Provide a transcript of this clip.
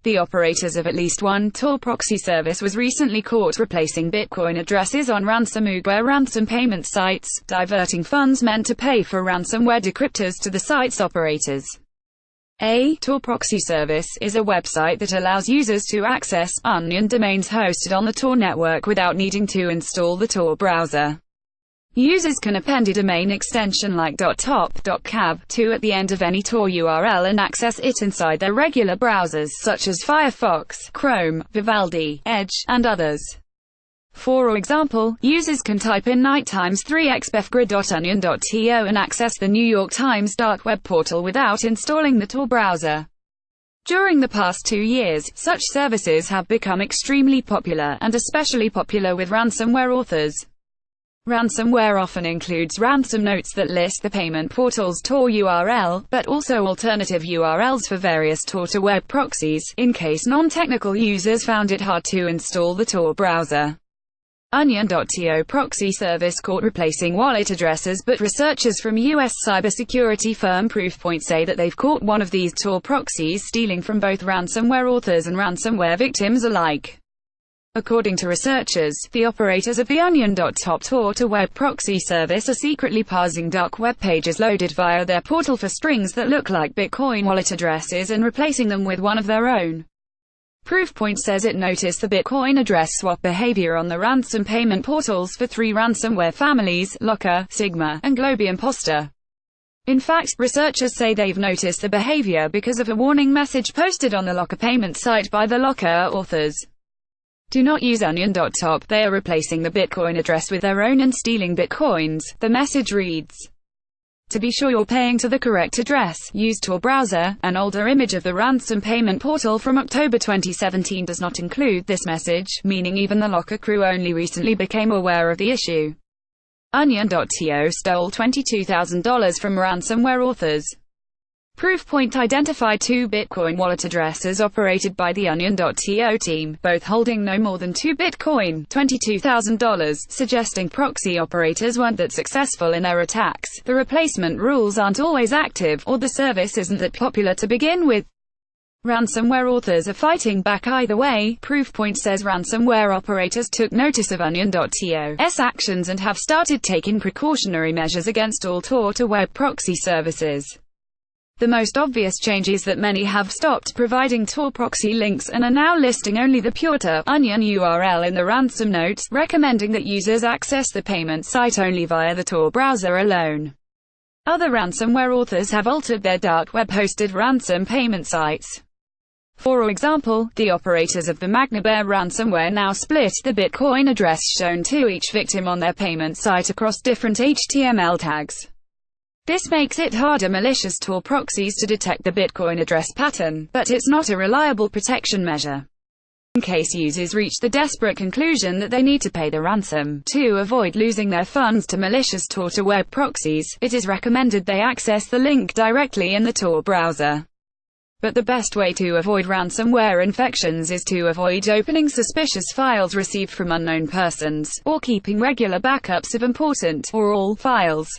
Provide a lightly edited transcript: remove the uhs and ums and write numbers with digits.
The operators of at least one Tor proxy service was recently caught replacing Bitcoin addresses on Ransomware ransom payment sites, diverting funds meant to pay for ransomware decrypters to the site's operators. A Tor proxy service is a website that allows users to access onion domains hosted on the Tor network without needing to install the Tor browser. Users can append a domain extension like .top.cab to at the end of any Tor URL and access it inside their regular browsers such as Firefox, Chrome, Vivaldi, Edge, and others. For example, users can type in night3xbefgrid.onion.to and access the New York Times dark web portal without installing the Tor browser. During the past 2 years, such services have become extremely popular, and especially popular with ransomware authors. Ransomware often includes ransom notes that list the payment portal's Tor URL, but also alternative URLs for various Tor-to-Web proxies, in case non-technical users found it hard to install the Tor browser. Onion.to proxy service caught replacing wallet addresses, but researchers from US cybersecurity firm Proofpoint say that they've caught one of these Tor proxies stealing from both ransomware authors and ransomware victims alike. According to researchers, the operators of the Onion.top Tor-to-Web Proxy service are secretly parsing dark web pages loaded via their portal for strings that look like Bitcoin wallet addresses and replacing them with one of their own. Proofpoint says it noticed the Bitcoin address swap behavior on the ransom payment portals for 3 ransomware families: Locker, Sigma, and Globee Imposter. In fact, researchers say they've noticed the behavior because of a warning message posted on the Locker payment site by the Locker authors. Do not use Onion.top, they are replacing the Bitcoin address with their own and stealing Bitcoins. The message reads, to be sure you're paying to the correct address, use Tor browser. An older image of the ransom payment portal from October 2017 does not include this message, meaning even the Locker crew only recently became aware of the issue. Onion.to stole $22,000 from ransomware authors. Proofpoint identified 2 Bitcoin wallet addresses operated by the Onion.to team, both holding no more than 2 Bitcoin, $22,000, suggesting proxy operators weren't that successful in their attacks. The replacement rules aren't always active, or the service isn't that popular to begin with. Ransomware authors are fighting back either way. Proofpoint says ransomware operators took notice of Onion.to's actions and have started taking precautionary measures against all Tor-to-Web proxy services. The most obvious change is that many have stopped providing Tor proxy links and are now listing only the pure Onion URL in the ransom notes, recommending that users access the payment site only via the Tor browser alone. Other ransomware authors have altered their dark web-hosted ransom payment sites. For example, the operators of the MagnaBear ransomware now split the Bitcoin address shown to each victim on their payment site across different HTML tags. This makes it harder for malicious Tor proxies to detect the Bitcoin address pattern, but it's not a reliable protection measure. In case users reach the desperate conclusion that they need to pay the ransom to avoid losing their funds to malicious Tor-to-Web proxies, it is recommended they access the link directly in the Tor browser. But the best way to avoid ransomware infections is to avoid opening suspicious files received from unknown persons, or keeping regular backups of important, or all files.